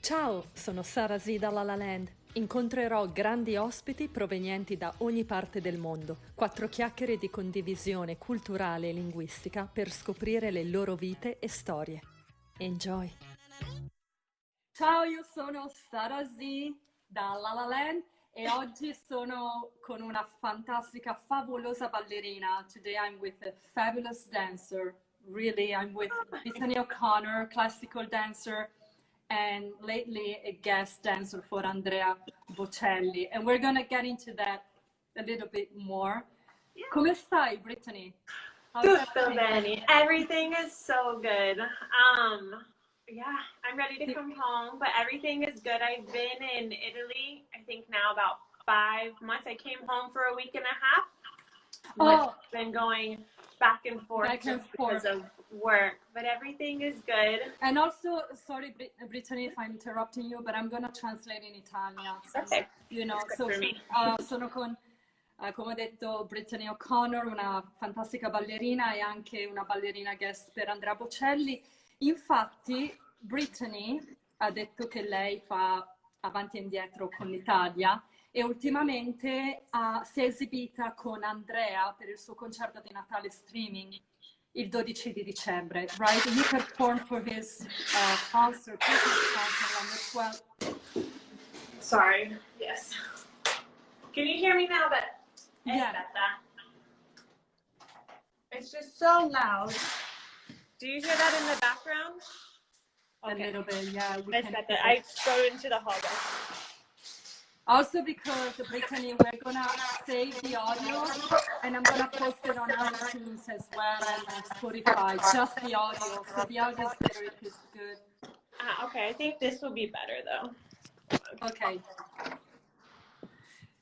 Ciao, sono Sara Z da La La Land. Incontrerò grandi ospiti provenienti da ogni parte del mondo. 4 chiacchiere di condivisione culturale e linguistica per scoprire le loro vite e storie. Enjoy! Ciao, io sono Sara Z da La La Land e oggi sono con una fantastica, favolosa ballerina. Today I'm with a fabulous dancer. Really, I'm with Brittany O'Connor, classical dancer, and lately a guest dancer for Andrea Bocelli. And we're gonna get into that a little bit more. Yeah. Come stai, Brittany? Tutto bene. Everything is so good. Yeah, I'm ready to come home, but everything is good. I've been in Italy, I think now about 5 months. I came home for a week and a half. Oh, I've been going back and forth because of work, but everything is good. And also, sorry, Brittany, if I'm interrupting you, but I'm gonna translate in Italian. So, Okay. you know, so sono con, come ho detto, Brittany O'Connor, una fantastica ballerina e anche una ballerina guest per Andrea Bocelli. Infatti, Brittany ha detto che lei fa avanti e indietro con l'Italia e ultimamente si è esibita con Andrea per il suo concerto di Natale streaming il 12 di dicembre, right? You performed for his concert, Christmas concert on the 12th. Sorry. Yes. Can you hear me now? But Yeah. It's just so loud. Do you hear that in the background? A little bit, yeah. I go into the hallway. Also because, Brittany, we're gonna save the audio and I'm gonna post it on iTunes as well and on Spotify, just the audio. So the audio is better if it's good. Okay, I think this will be better though. Okay.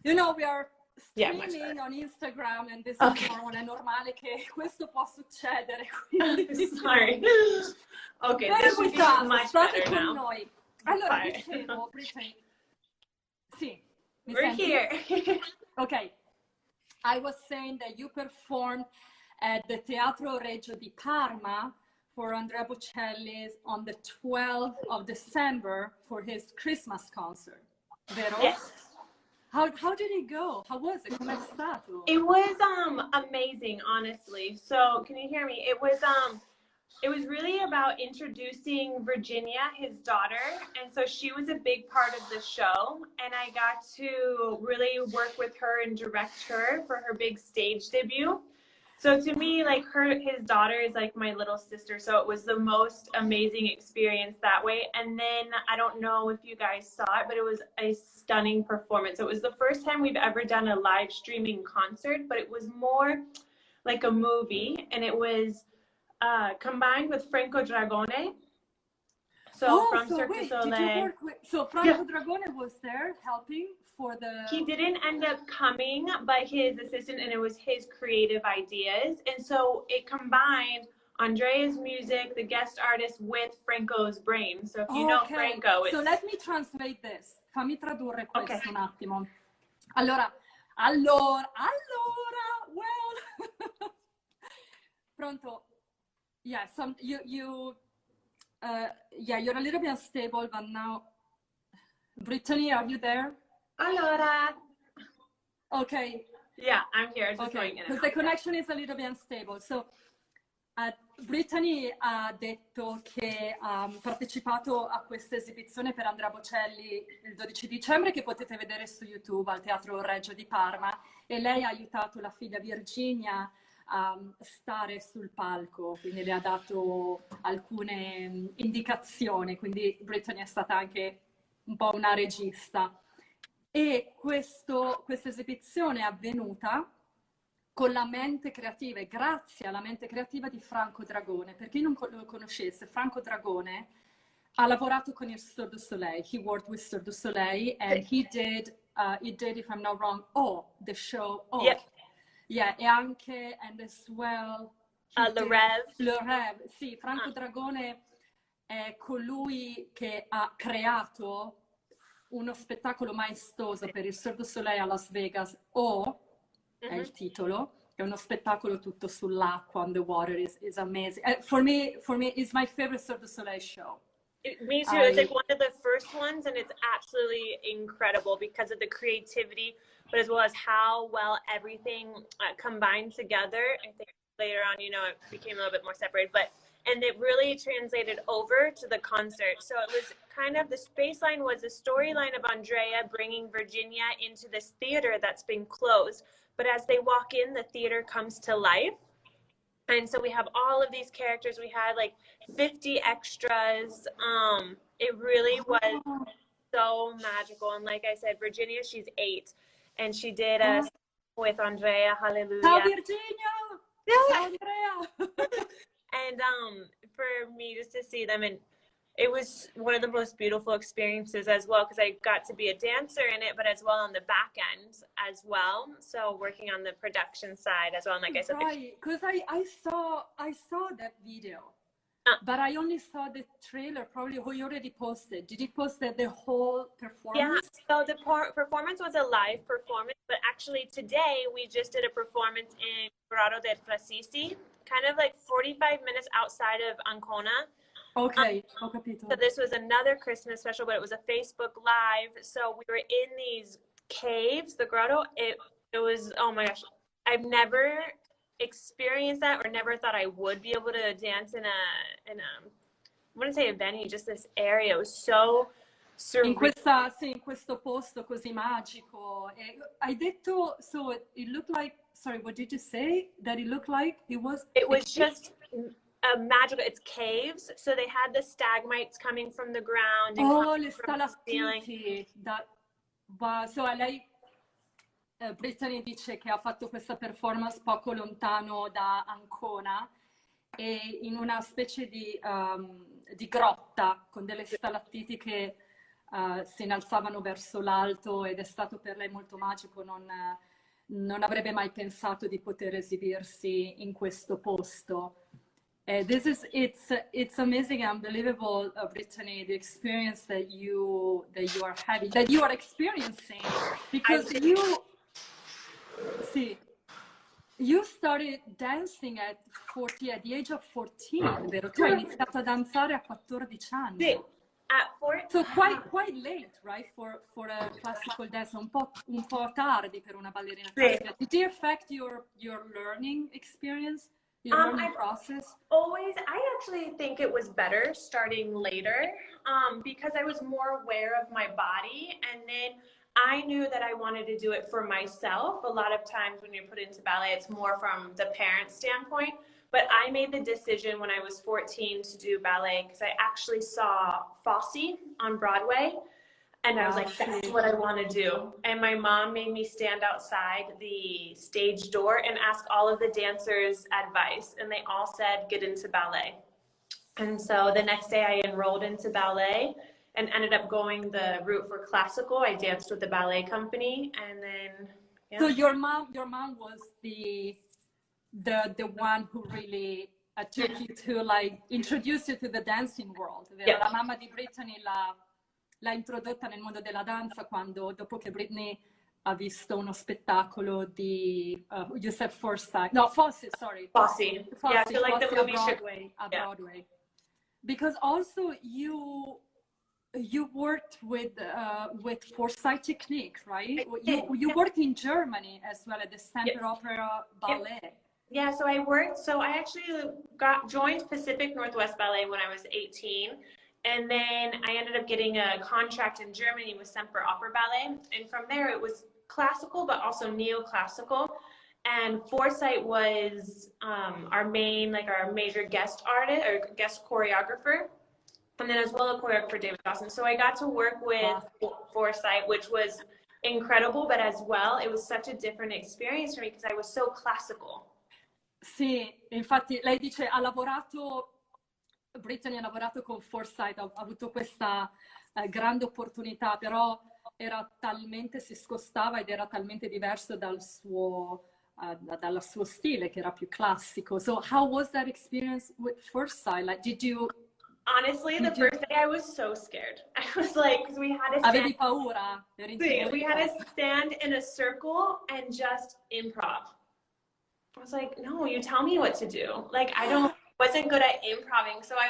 You know, we are much streaming on Instagram and this Okay. is non è normale che questo può succedere. Quindi... Sorry. Okay, this will be much state better con now. noi. Allora, Bye. dicevo, Brittany, sì, mi We're senti? here. Okay. I was saying that you performed at the Teatro Regio di Parma for Andrea Bocelli on the 12th of December for his Christmas concert, vero? Yes. How did it go? How was it? Com'è stato? It was amazing, honestly. So, can you hear me? It was really about introducing Virginia, his daughter, and so she was a big part of the show, and I got to really work with her and direct her for her big stage debut. So to me, like his daughter is like my little sister, so it was the most amazing experience that way. And then I don't know if you guys saw it, but it was a stunning performance. It was the first time we've ever done a live streaming concert, but it was more like a movie, and it was combined with Franco Dragone. So from Cirque du Soleil. Did you work with, so Franco Dragone was there helping for the... He didn't end up coming, but his assistant, and it was his creative ideas. And so it combined Andrea's music, the guest artist, with Franco's brain. So if you know Franco, it's... So let me translate this. Fammi tradurre questo un attimo. Allora, well... Pronto? Yeah, you're a little bit unstable, but now... Brittany, are you there? Allora. Okay. Yeah, I'm here. Just okay, going in because the connection is a little bit unstable. So, Brittany ha detto che ha partecipato a questa esibizione per Andrea Bocelli il 12 dicembre che potete vedere su YouTube al Teatro Regio di Parma e lei ha aiutato la figlia Virginia a stare sul palco, quindi le ha dato alcune indicazioni, quindi Brittany è stata anche un po' una regista. E questa esibizione è avvenuta con la mente creativa e grazie alla mente creativa di Franco Dragone. Per chi non lo conoscesse, Franco Dragone ha lavorato con il Cirque du Soleil. He worked with Cirque du Soleil and he did, if I'm not wrong, the show Yep. Yeah, e anche, and as well... Le Rêve, sì, Franco Dragone è colui che ha creato uno spettacolo maestoso per il Cirque du Soleil a Las Vegas, è il titolo, è uno spettacolo tutto sull'acqua, on the water, is amazing. For me, it's my favorite Cirque du Soleil show. Me too. It's like one of the first ones, and it's absolutely incredible because of the creativity, but as well as how well everything combined together. I think later on, you know, it became a little bit more separated, and it really translated over to the concert. So it was kind of, the baseline was the storyline of Andrea bringing Virginia into this theater that's been closed. But as they walk in, the theater comes to life. And so we have all of these characters. We had like 50 extras. It really was so magical. And like I said, Virginia, she's 8, and she did a with Andrea. Hallelujah. Ciao Virginia. Ciao Andrea. And for me just to see them, and it was one of the most beautiful experiences as well, because I got to be a dancer in it, but as well on the back end as well. So working on the production side as well. And like I said, right, because I saw that video, but I only saw the trailer. Probably who you already posted. Did you post the whole performance? Yeah, so the performance was a live performance, but actually today we just did a performance in Grotto del Frasisi, kind of like 45 minutes outside of Ancona. Okay, ho capito. So this was another Christmas special, but it was a Facebook Live. So we were in these caves, the grotto. It was, oh my gosh, I've never experienced that, or never thought I would be able to dance in a I wouldn't say a venue, just this area. It was so surreal. In questo posto così magico. Hai detto, so it looked like, sorry, what did you say? That it looked like it was just magical. It's caves, so they had the stalagmites coming from the ground. And le stalattiti. Wow. So lei, Brittany dice che ha fatto questa performance poco lontano da Ancona, e in una specie di grotta con delle stalattiti che si innalzavano verso l'alto, ed è stato per lei molto magico. Non avrebbe mai pensato di poter esibirsi in questo posto. It's amazing, unbelievable, Brittany, the experience that you are having, that you are experiencing, because you started dancing at the age of 14, vero? Tu hai iniziato a danzare a 14 anni. Sì, at 14. So quite late, right, for a classical dancer, un po' tardi per una ballerina classica. Did it affect your learning experience? Your learning process? I actually think it was better starting later, because I was more aware of my body, and then I knew that I wanted to do it for myself. A lot of times when you're put into ballet, it's more from the parent standpoint, but I made the decision when I was 14 to do ballet because I actually saw Fosse on Broadway. And I was like, that's what I want to do. And my mom made me stand outside the stage door and ask all of the dancers advice. And they all said, get into ballet. And so the next day I enrolled into ballet and ended up going the route for classical. I danced with the ballet company. And then, yeah. So your mom was the one who really took you to, like, introduced you to the dancing world. Yeah. La mamma di Brittany l'ha introdotta nel mondo della danza dopo che Brittany ha visto uno spettacolo di you said Forsyth, no, Fosse, sorry. Fosse. Yeah, so like the movie Broadway. Because also you worked with Forsyth technique, right? You worked in Germany as well at the Semper Opera Ballet. Yeah, so I actually joined Pacific Northwest Ballet when I was 18. And then I ended up getting a contract in Germany with Semper Opera Ballet. And from there, it was classical, but also neoclassical. And Forsyth was our major guest artist or guest choreographer. And then as well a choreographer, David Dawson. So I got to work with Forsyth, which was incredible, but as well, it was such a different experience for me because I was so classical. Sì, infatti lei dice Brittany ha lavorato con Forsyth, ha avuto questa grande opportunità, però si scostava ed era talmente diverso dal suo stile, che era più classico. So how was that experience with Forsyth? Like, did you... Honestly, the first day I was so scared. I was like, because we had to stand... Avevi paura? We had to stand in a circle and just improv. I was like, no, you tell me what to do. Like, I don't wasn't good at improving, so I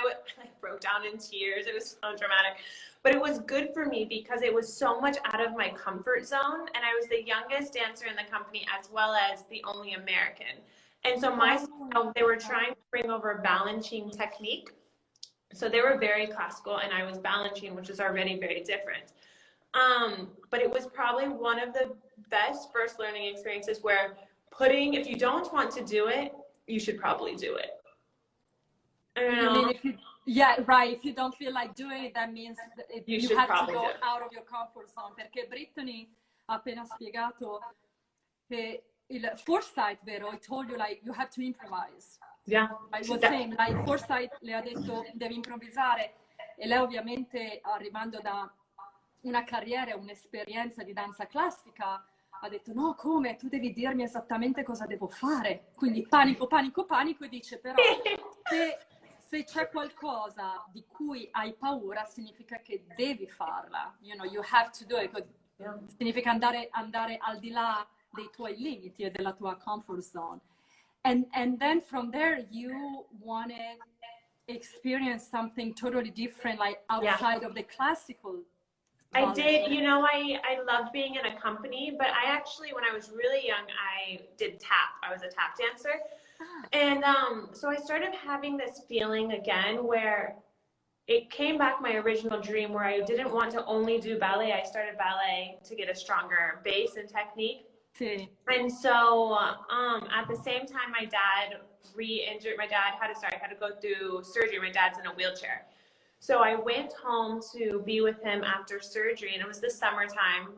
broke down in tears. It was so dramatic. But it was good for me because it was so much out of my comfort zone, and I was the youngest dancer in the company as well as the only American. And so they were trying to bring over balancing technique. So they were very classical, and I was balancing, which is already very different. But it was probably one of the best first learning experiences where if you don't want to do it, you should probably do it. Yeah, right. If you don't feel like doing it, that means you have to go out of your comfort zone. Perché Brittany ha appena spiegato che il foresight, vero? I told you, like, you have to improvise. Yeah. I was saying, like, foresight le ha detto devi improvvisare, e lei ovviamente arrivando da una carriera, un'esperienza di danza classica, ha detto no, come? Tu devi dirmi esattamente cosa devo fare. Quindi panico, panico, panico, e dice però se c'è qualcosa di cui hai paura, significa che devi farla. You know, you have to do it. Significa andare al di là dei tuoi limiti e della tua comfort zone. And then from there, you want to experience something totally different, like outside of the classical. I did, you know, I loved being in a company, but I actually, when I was really young, I did tap. I was a tap dancer. And so I started having this feeling again where it came back, my original dream, where I didn't want to only do ballet. I started ballet to get a stronger base and technique. Sí. And so at the same time, my dad re-injured. My dad had to go through surgery. My dad's in a wheelchair. So I went home to be with him after surgery, and it was the summertime.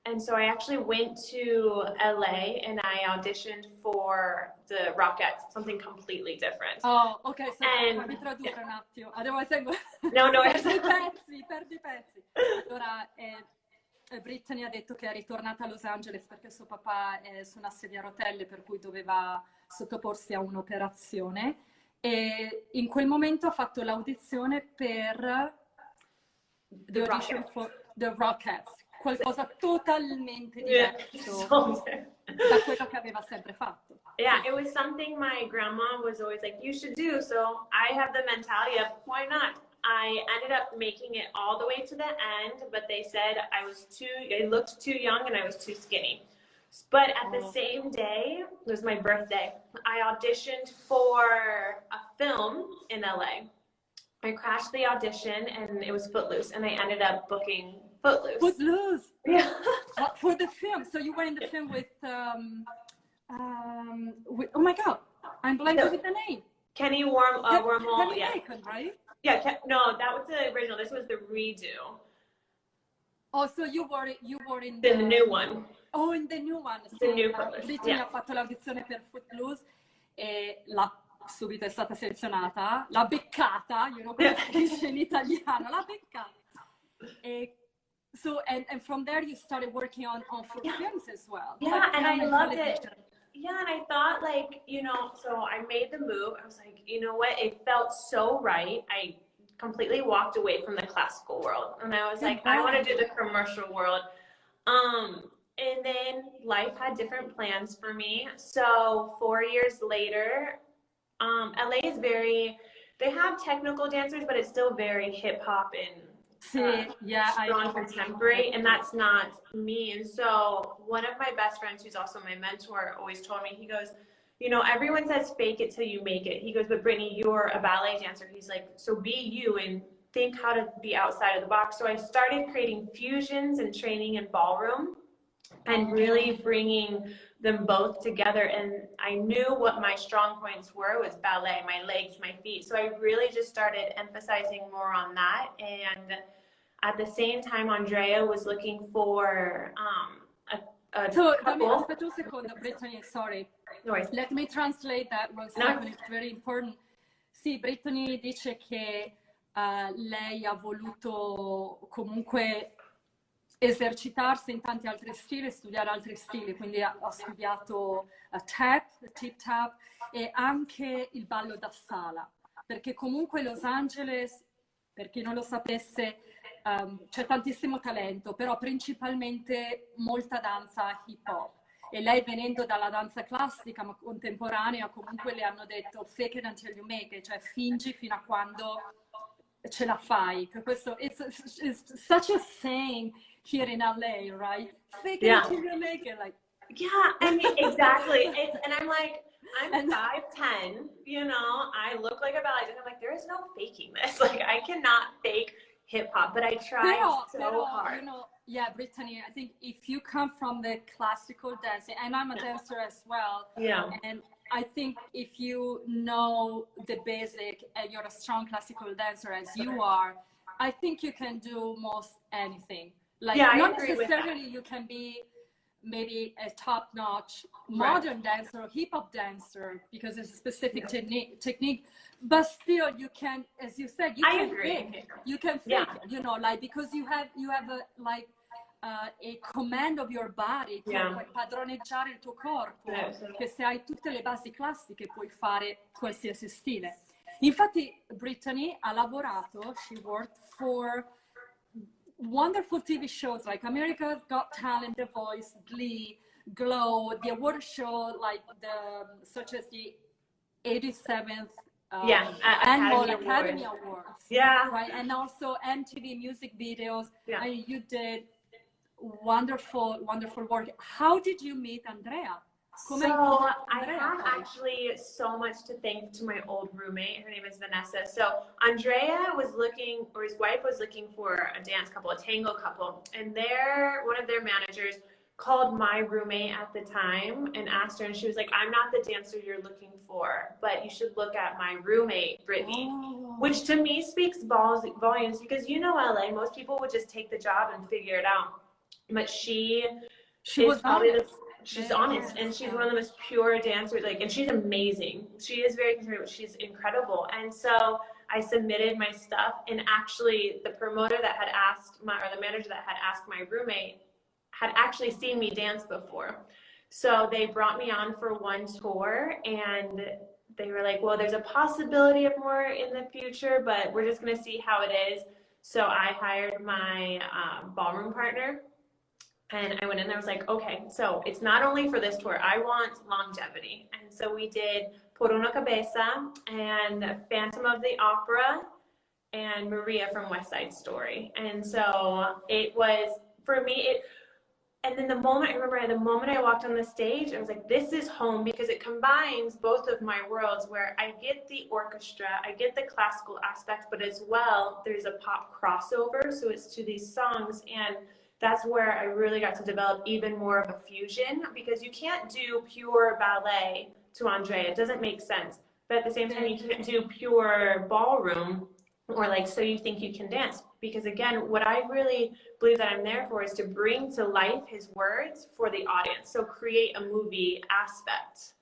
And so I actually went to LA and I auditioned for the Rockettes, something completely different. Oh, ok, fammi tradurre un attimo. No, perdi i pezzi. Allora, Brittany ha detto che è ritornata a Los Angeles perché suo papà è su una sedia a rotelle, per cui doveva sottoporsi a un'operazione. E in quel momento ha fatto l'audizione per The Rockettes, qualcosa totalmente diverso da quello che aveva sempre fatto. Yeah, it was something my grandma was always like, you should do. So I have the mentality of, why not? I ended up making it all the way to the end, but they said I looked too young and I was too skinny. But at the same day, it was my birthday, I auditioned for a film in LA. I crashed the audition and it was Footloose, and I ended up booking Footloose. Footloose? Yeah. For the film. So you were in the film with oh my God, I'm blanking with the name. Kenny Wormhole. Kenny Yeah. Bacon, right? Yeah, no, that was the original. This was the redo. Oh, so you were in the new one. Oh, in the new one. The new Footloose. Brittany ha fatto l'audizione per Footloose e subito è stata selezionata, l'ha beccata, come si dice in italiano, l'ha beccata. So, and from there you started working on films as well. Yeah, and I loved it. Yeah, and I thought, like, so I made the move. I was like, you know what? It felt so right. I completely walked away from the classical world. And I was like, I want to do the commercial world. And then life had different plans for me. So 4 years later, LA is they have technical dancers, but it's still very hip hop and strong contemporary, and that's not me. And so one of my best friends, who's also my mentor, always told me, he goes, everyone says fake it till you make it. He goes, but Brittany, you're a ballet dancer. He's like, so be you and think how to be outside of the box. So I started creating fusions and training in ballroom and really bringing them both together. And I knew what my strong points were was ballet, my legs, my feet. So I really just started emphasizing more on that. And at the same time, Andrea was looking for So, couple. aspetta un secondo, Brittany, sorry. No worries. Let me translate that one second, it's very important. Sì, Brittany dice che lei ha voluto comunque esercitarsi in tanti altri stili, studiare altri stili, quindi ha studiato tip tap e anche il ballo da sala, perché comunque Los Angeles, per chi non lo sapesse, c'è tantissimo talento, però principalmente molta danza hip hop. e lei venendo dalla danza classica ma contemporanea comunque le hanno detto fake it until you make it, cioè fingi fino a quando ce la fai. Questo it's such a saying here in LA, right? Fake it until you make it, like. Yeah, I mean, exactly. And I'm like, I'm 5'10", you know, I look like a ballet, and I'm like, there is no faking this. Like, I cannot fake hip hop, but I tried so hard. You know, yeah, Brittany, I think if you come from the classical dancing, and I'm a dancer as well, and I think if you know the basic and you're a strong classical dancer as you are, I think you can do most anything. Like, not necessarily you can be maybe a top-notch modern dancer or hip-hop dancer because it's a specific technique, but still you can, as you said, you can fake it, you know, like, because you have a command of your body, puoi padroneggiare il tuo corpo, che se hai tutte le basi classiche puoi fare qualsiasi stile. Infatti Brittany ha lavorato, she worked for wonderful TV shows like America's Got Talent, The Voice, GLEE, Glow, the award show like such as the 87th annual Academy Awards. Right, and also MTV music videos. You did wonderful work. How did you meet Andrea? So I have actually so much to thank to my old roommate. Her name is Vanessa. So Andrea was looking, or his wife was looking for a dance couple, a tango couple, and one of their managers called my roommate at the time and asked her, and she was like, I'm not the dancer you're looking for, but you should look at my roommate, Brittany, which to me speaks volumes, because you know LA, most people would just take the job and figure it out. But she was probably she's honest, and she's one of the most pure dancers, like, and she's amazing. She is very conservative, but she's incredible. And so I submitted my stuff, and actually the promoter that had asked the manager that had asked my roommate had actually seen me dance before. So they brought me on for one tour, and they were like, well, there's a possibility of more in the future, but we're just gonna see how it is. So I hired my ballroom partner, and I went in there, I was like, okay, so it's not only for this tour, I want longevity. And so we did Por una Cabeza and Phantom of the Opera and Maria from West Side Story. And so it was, for me, and then the moment I walked on the stage, I was like, this is home, because it combines both of my worlds, where I get the orchestra, I get the classical aspect, but as well, there's a pop crossover. So it's to these songs, and that's where I really got to develop even more of a fusion, because you can't do pure ballet to Andrea. It doesn't make sense. But at the same time, you can't do pure ballroom or like So You Think You Can Dance. Because again, what I really believe that I'm there for is to bring to life his words for the audience. So create a movie aspect.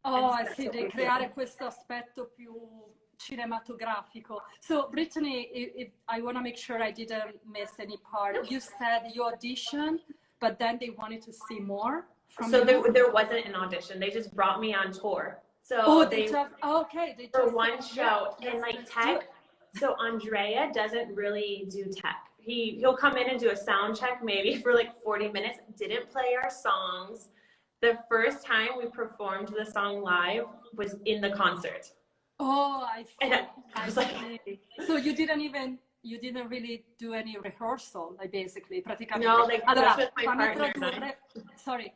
Oh, sì, di creare questo aspetto più cinematografico. So Brittany, I want to make sure I didn't miss any part. You said you auditioned, but then they wanted to see more from you? There wasn't an audition. They just brought me on tour. So they for one show, and like tech. So Andrea doesn't really do tech. He'll come in and do a sound check maybe for like 40 minutes. Didn't play our songs. The first time we performed the song live was in the concert. Oh, I see. And I was like, so you didn't really do any rehearsal, like basically, praticamente. No, like just with my partner and I. Sorry.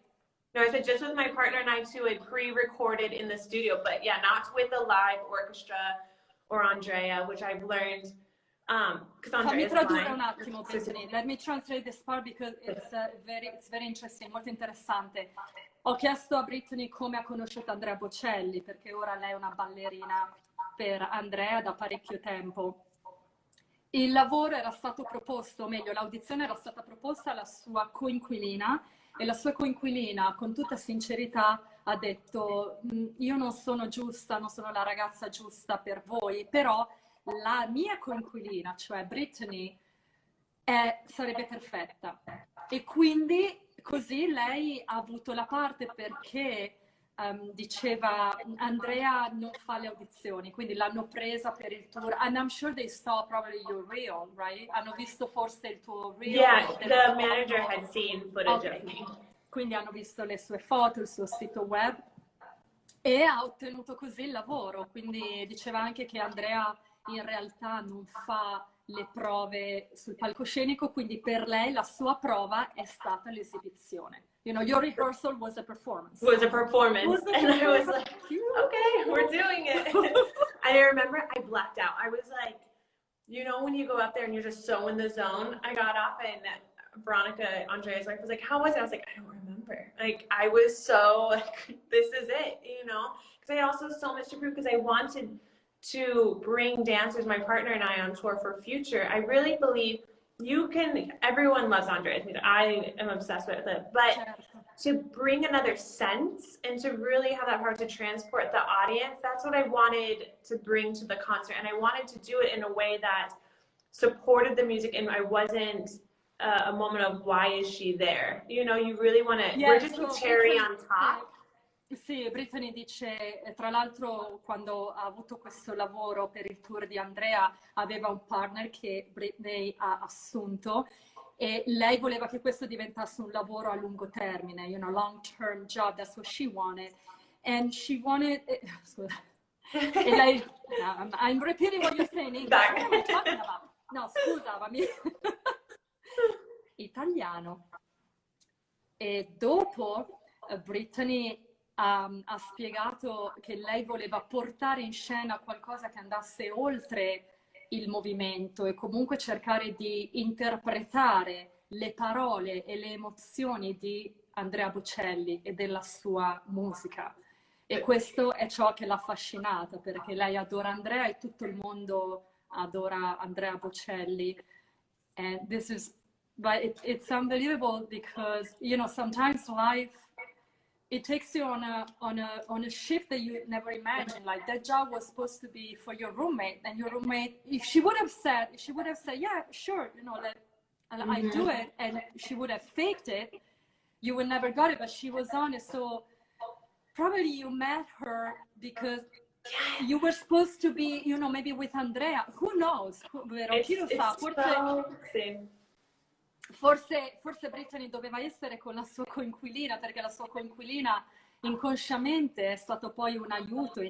No, I said just with my partner and I too. I pre-recorded in the studio, but yeah, not with a live orchestra or Andrea, which I've learned. Because Andrea is tradurre un attimo, Brittany. Let me translate this part because it's very interesting, molto interessante. Ho chiesto a Brittany come ha conosciuto Andrea Bocelli, perché ora lei è una ballerina per Andrea da parecchio tempo. Il lavoro era stato proposto, o meglio, l'audizione era stata proposta alla sua coinquilina, e la sua coinquilina, con tutta sincerità, ha detto: io non sono giusta, non sono la ragazza giusta per voi, però la mia coinquilina, cioè Brittany, sarebbe perfetta. E quindi così lei ha avuto la parte, perché diceva Andrea non fa le audizioni, quindi l'hanno presa per il tour. And I'm sure they saw probably your reel, right? Hanno visto forse il tuo reel? Yeah, the manager had seen footage of me. quindi hanno visto le sue foto, il suo sito web e ha ottenuto così il lavoro. Quindi diceva anche che Andrea in realtà non fa le prove sul palcoscenico, quindi per lei la sua prova è stata l'esibizione. You know, your rehearsal was a performance. Was a performance. And I was like, okay, we're doing it. I remember I blacked out. I was like, you know, when you go up there and you're just so in the zone. I got off and Veronica, Andrea's wife, was like, how was it? I was like, I don't remember. Like, I was so like, this is it, you know? Because I also have so much to prove, because I wanted to bring dancers, my partner and I, on tour for future. I really believe you can, everyone loves Andrea's music. I am obsessed with it, but to bring another sense and to really have that power to transport the audience, that's what I wanted to bring to the concert. And I wanted to do it in a way that supported the music, and I wasn't a moment of why is she there? You know, you really want to, we're just the cherry on top. Sì, Brittany dice, tra l'altro quando ha avuto questo lavoro per il tour di Andrea aveva un partner che Brittany ha assunto e lei voleva che questo diventasse un lavoro a lungo termine, you know, long-term job, that's what she wanted. And she wanted, scusa, e lei, I'm repeating what you're saying, what am I talking about? No, scusami. Italiano. E dopo Brittany ha spiegato che lei voleva portare in scena qualcosa che andasse oltre il movimento e comunque cercare di interpretare le parole e le emozioni di Andrea Bocelli e della sua musica. E questo è ciò che l'ha affascinata, perché lei adora Andrea e tutto il mondo adora Andrea Bocelli. And this is, but it's unbelievable because, you know, sometimes life, it takes you on a shift that you never imagined. Like that job was supposed to be for your roommate, and your roommate, if she would have said, yeah, sure, you know, I do it, and she would have faked it, you would never got it. But she was honest, so probably you met her because you were supposed to be, you know, maybe with Andrea. Who knows? Chi lo sa? Forse Brittany doveva essere con la sua coinquilina, perché la sua coinquilina inconsciamente è stato poi un aiuto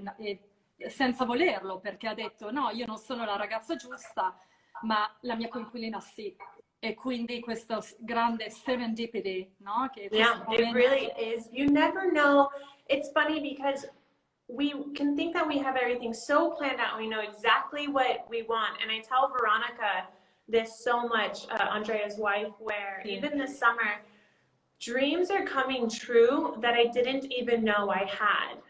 senza volerlo, perché ha detto no, io non sono la ragazza giusta, ma la mia coinquilina sì. E quindi questo grande serendipity, no? Che yeah, it really is. You never know. It's funny because we can think that we have everything so planned out and we know exactly what we want. And I tell Veronica this so much, Andrea's wife, where even this summer, dreams are coming true that I didn't even know I had.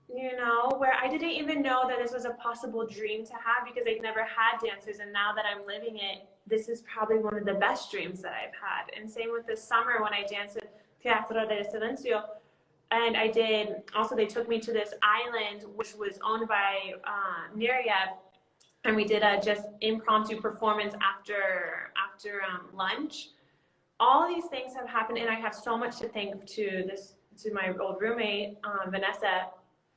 You know, where I didn't even know that this was a possible dream to have because I'd never had dancers, and now that I'm living it, this is probably one of the best dreams that I've had. And same with this summer when I danced with Teatro del Silencio, and I did, also they took me to this island which was owned by Nereyev, and we did a just impromptu performance after lunch. All these things have happened, and I have so much to thank to my old roommate, Vanessa,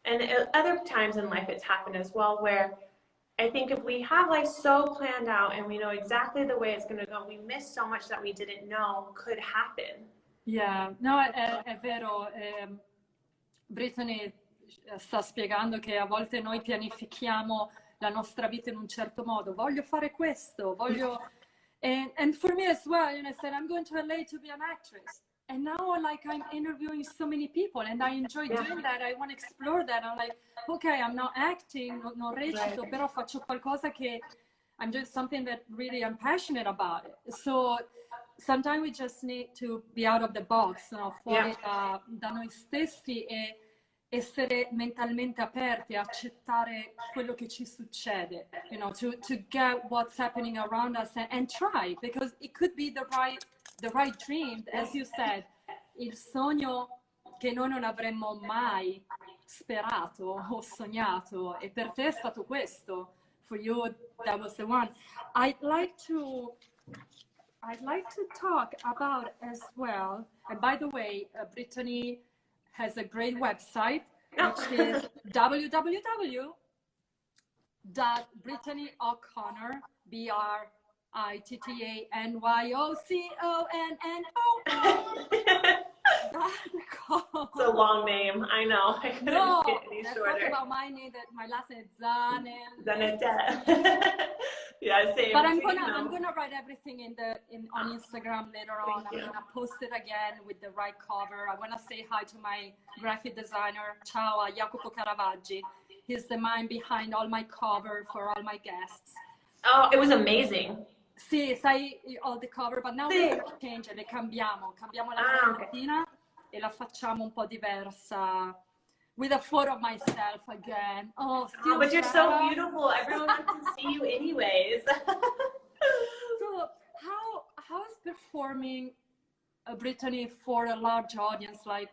and other times in life it's happened as well, where I think if we have life so planned out and we know exactly the way it's going to go, we miss so much that we didn't know could happen. Yeah, no, è vero. Brittany sta spiegando che a volte noi pianifichiamo la nostra vita in un certo modo. Voglio fare questo, voglio... And for me as well, you know, I said, I'm going to LA to be an actress. And now, like, I'm interviewing so many people, and I enjoy doing that. I want to explore that. I'm like, okay, I'm not acting, non recito, però faccio qualcosa che I'm doing something that really I'm passionate about. So sometimes we just need to be out of the box, no? Fuori da noi stessi e essere mentalmente aperti, accettare quello che ci succede, you know, to get what's happening around us and try, because it could be the right dream, as you said, il sogno che noi non avremmo mai sperato o sognato, e per te è stato questo. For you, that was the one. I'd like to talk about as well, and by the way, Brittany has a great website, which is www.BrittanyO'Connor, BrittanyO'Conno. It's a long name. I know. I couldn't get any let's shorter. talk about my name. That my last name is Zane. Zanette. Yeah, same. But I'm gonna write everything on Instagram later on. I'm gonna post it again with the right cover. I wanna say hi to my graphic designer, ciao, a Jacopo Caravaggi. He's the mind behind all my cover for all my guests. Oh, it was amazing. Sì, sai, all the cover, but now we're gonna change it. Cambiamo la copertina e la facciamo un po' diversa. With a photo of myself again. Oh, but you're so beautiful. Everyone can see you anyways. So how is performing Brittany for a large audience, like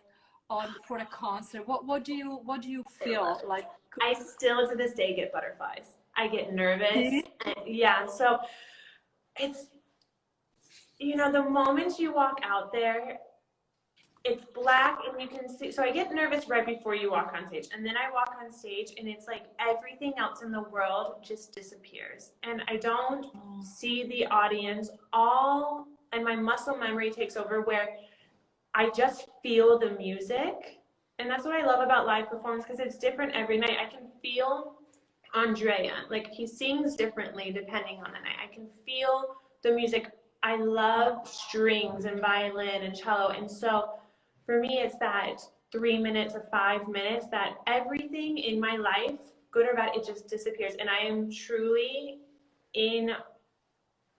for a concert? What do you feel like? I still to this day get butterflies. I get nervous. Yeah, so it's, you know, the moment you walk out there, it's black and you can see, so I get nervous right before you walk on stage, and then I walk on stage and it's like everything else in the world just disappears and I don't see the audience and my muscle memory takes over where I just feel the music. And that's what I love about live performance, because it's different every night. I can feel Andrea, like he sings differently depending on the night. I can feel the music. I love strings and violin and cello, and so for me, it's that 3 minutes or 5 minutes that everything in my life, good or bad, it just disappears. And I am truly in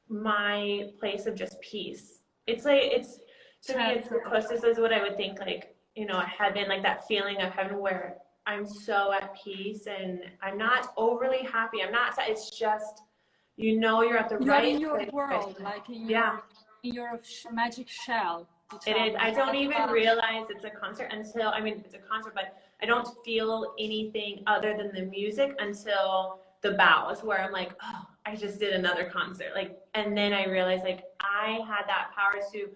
my place of just peace. It's like, to me, it's the closest is what I would think, like, you know, heaven, like that feeling of heaven where I'm so at peace and I'm not overly happy. I'm not, it's just, you know, you're at the right in your world, like in your magic shell. It is. I don't even realize it's a concert until, I mean, it's a concert, but I don't feel anything other than the music until the bows, where I'm like, oh, I just did another concert. Like, and then I realized, like, I had that power to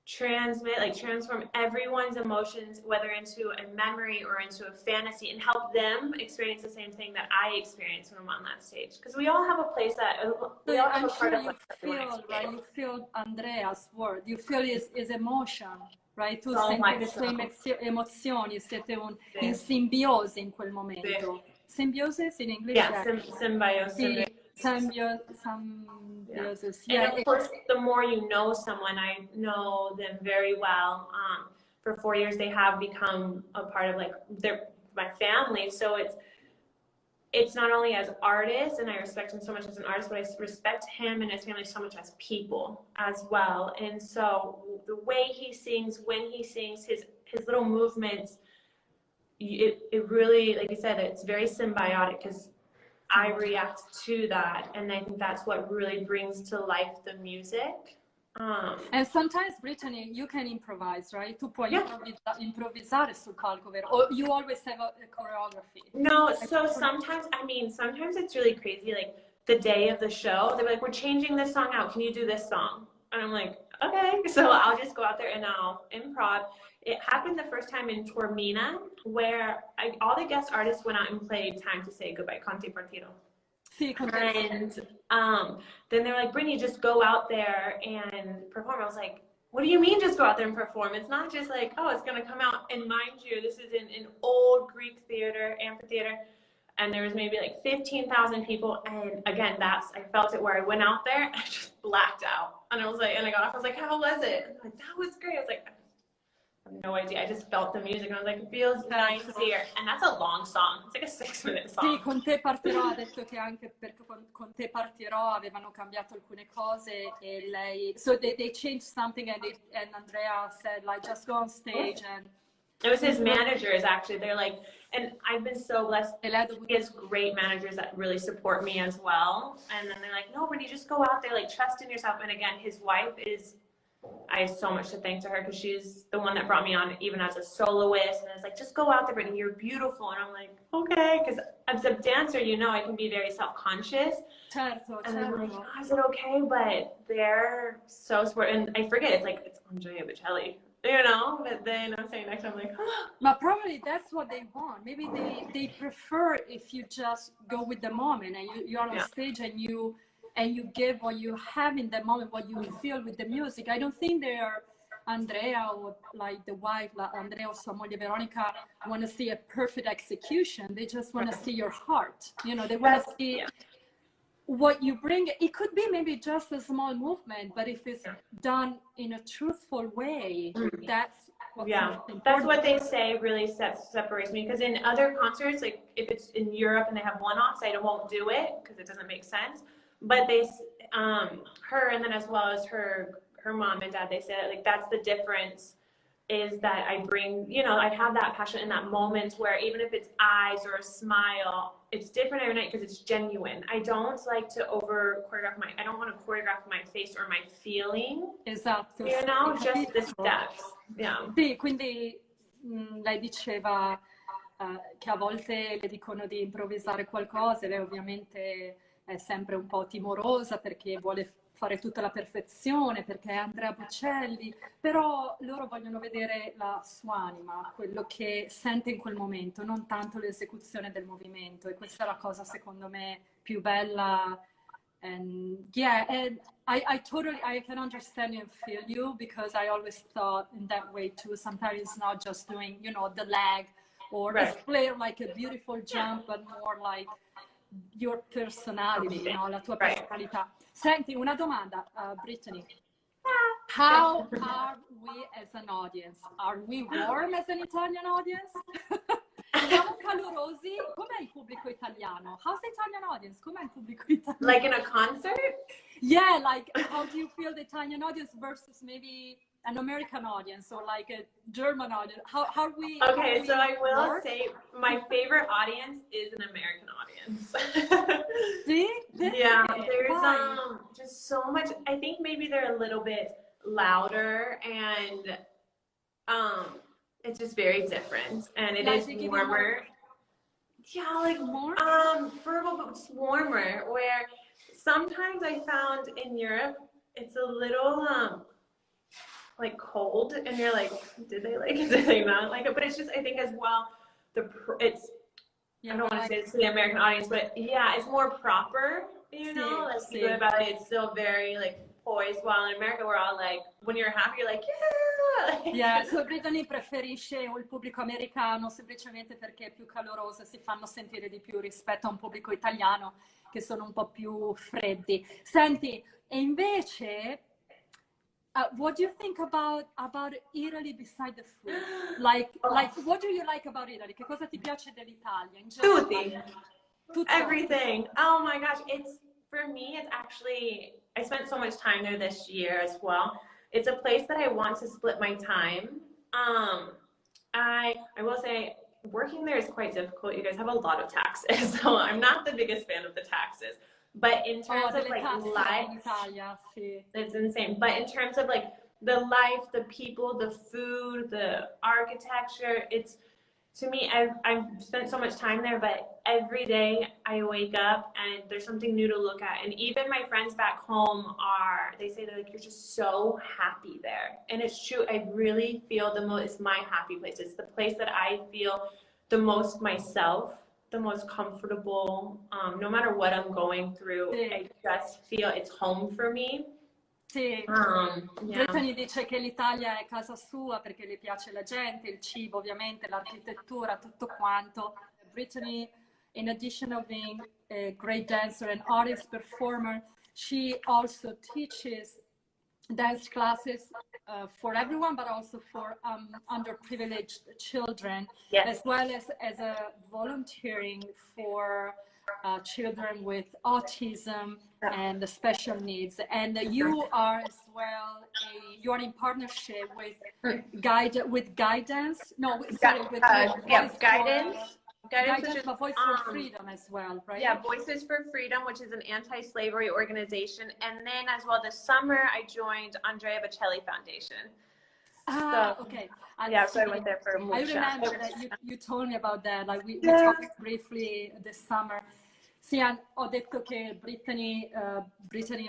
transform everyone's emotions, whether into a memory or into a fantasy, and help them experience the same thing that I experienced when I'm on that stage. Because we all have a place that we all have a part of what you feel Andrea's word, you feel his emotion, right? Tu so senti le sue emozioni, siete in simbiosi in quel momento. Symbiosis in English? Yeah, symbiosis. Symbiosis. Yeah. And of course, the more you know someone, I know them very well. For 4 years, they have become a part of like my family. So it's not only as artists, and I respect him so much as an artist, but I respect him and his family so much as people as well. And so the way he sings, when he sings, his little movements, it really, like you said, it's very symbiotic because I react to that, and I think that's what really brings to life the music. And sometimes, Brittany, you can improvise, right? Tu puoi improvvisare sul palco, vero? Or you always have a choreography? No, so sometimes it's really crazy. Like the day of the show, they're like, we're changing this song out. Can you do this song? And I'm like, okay. So I'll just go out there and I'll improv. It happened the first time in Taormina, where all the guest artists went out and played Time to Say Goodbye, Conti Partito. And then they were like, Brittany, just go out there and perform. I was like, what do you mean just go out there and perform? It's not just like, oh, it's going to come out. And mind you, this is in an old Greek theater, amphitheater. And there was maybe like 15,000 people. And again, I felt it where I went out there and I just blacked out. And I was like, and I got off, I was like, how was it? And I'm like, that was great. I was like, I have no idea. I just felt the music and I was like, it feels nice here. And that's a long song. It's like a 6-minute song. Sì, con te partirò, ha detto che anche perché con te partirò avevano cambiato alcune cose e lei, so they changed something and Andrea said like, just go on stage. And it was his managers actually. They're like, and I've been so blessed. He has great managers that really support me as well. And then they're like, no, Brittany, just go out there, like trust in yourself. And again, his wife I have so much to thank to her because she's the one that brought me on even as a soloist, and it's like, just go out there, Brittany, you're beautiful. And I'm like, okay, because as a dancer, you know, I can be very self-conscious. And I'm like, oh, is it okay? But they're so supportive, and I forget, it's Andrea Bocelli, you know, but then I'm saying next time, I'm like, oh. But probably that's what they want. Maybe they prefer if you just go with the moment and you're on stage and you give what you have in the moment, what you feel with the music. I don't think Andrea or like the wife, like Andrea or sua moglie Veronica, want to see a perfect execution. They just want to see your heart. You know, they want to see what you bring. It could be maybe just a small movement, but if it's done in a truthful way, that's that's what they say really separates me, because in other concerts, like if it's in Europe and they have one-offs, I won't do it because it doesn't make sense. But they her, and then as well as her mom and dad, they say that, like, that's the difference, is that I bring, you know, I have that passion in that moment where even if it's eyes or a smile, it's different every night because it's genuine. I don't like to I don't want to choreograph my face or my feeling. Esatto. You know, just the steps. Yeah. Sì, quindi lei diceva che a volte le dicono di improvvisare qualcosa e lei ovviamente è sempre un po' timorosa perché vuole fare tutta la perfezione, perché è Andrea Bocelli, però loro vogliono vedere la sua anima, quello che sente in quel momento, non tanto l'esecuzione del movimento, e questa è la cosa secondo me più bella. And yeah, and I can understand you and feel you, because I always thought in that way too. Sometimes it's not just doing, you know, the leg or a flare, like a beautiful jump, but more like your personality, you know, la tua personalità. Senti, una domanda, Brittany. How are we as an audience? Are we warm as an Italian audience? Siamo calorosi? Com'è il pubblico italiano? How's the Italian audience? Com'è il pubblico italiano? Like in a concert? Yeah, like how do you feel the Italian audience versus maybe an American audience or like a German audience? How we? Okay, so I will say my favorite audience is an American audience. See? Yeah, there's just so much. I think maybe they're a little bit louder, and it's just very different, and it is warmer. Yeah, like more verbal, but just warmer. Where sometimes I found in Europe it's a little like cold, and you're like, did they like it? Did they not like it? But it's just, I think as well, I don't want to say it's to the American audience, but yeah, it's more proper, you know, like good about it. It's still very like poised, while in America we're all like, when you're happy, you're like, yeah. Yeah, so Brittany preferisce il pubblico americano semplicemente perché è più caloroso, si fanno sentire di più rispetto a un pubblico italiano che sono un po' più freddi. Senti, e invece, what do you think about Italy beside the food? Like, what do you like about Italy? Che cosa ti piace dell'Italia? Tutte. Everything. Oh my gosh, for me, it's actually, I spent so much time there this year as well. It's a place that I want to split my time. I will say, working there is quite difficult. You guys have a lot of taxes, so I'm not the biggest fan of the taxes. But in terms of like life, it's insane. But in terms of like the life, the people, the food, the architecture, it's, to me, I've spent so much time there, but every day I wake up and there's something new to look at. And even my friends back home they say that, like, you're just so happy there. And it's true. I really feel it's my happy place. It's the place that I feel the most myself, the most comfortable. No matter what I'm going through, I just feel it's home for me. Sì, Brittany dice che l'Italia è casa sua perché le piace la gente, il cibo ovviamente, l'architettura, tutto quanto. Brittany, in addition of being a great dancer and artist performer, she also teaches dance classes for everyone, but also for underprivileged children, as well as a volunteering for children with autism and special needs. And you are as well, you are in partnership with guidance. No, sorry, with guidance. Guidance for Voice for Freedom as well, right? Yeah, Voices for Freedom, which is an anti-slavery organization. And then as well this summer, I joined Andrea Bocelli Foundation. Okay. So I went there for a month. I remember that you told me about that. Like we talked briefly this summer. Sì, ho detto che Brittany,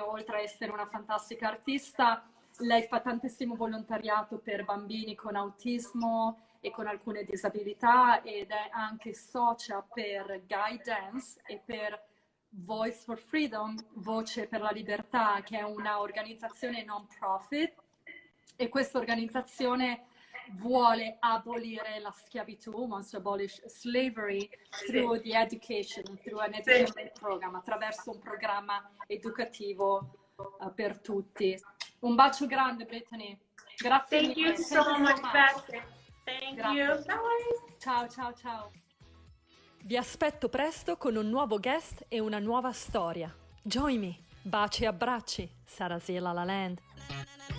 oltre a essere una fantastica artista, lei fa tantissimo volontariato per bambini con autismo e con alcune disabilità, ed è anche socia per Guidance e per Voice for Freedom, Voce per la Libertà, che è una organizzazione non profit e questa organizzazione vuole abolire la schiavitù, wants to abolish slavery through the education, through an education program, attraverso un programma educativo per tutti. Un bacio grande, Brittany. Grazie Thank mille. you so much, Patrick. Thank Grazie. you. Bye. Ciao, ciao, ciao. Vi aspetto presto con un nuovo guest e una nuova storia. Join me. Baci e abbracci. Sarasela La Land.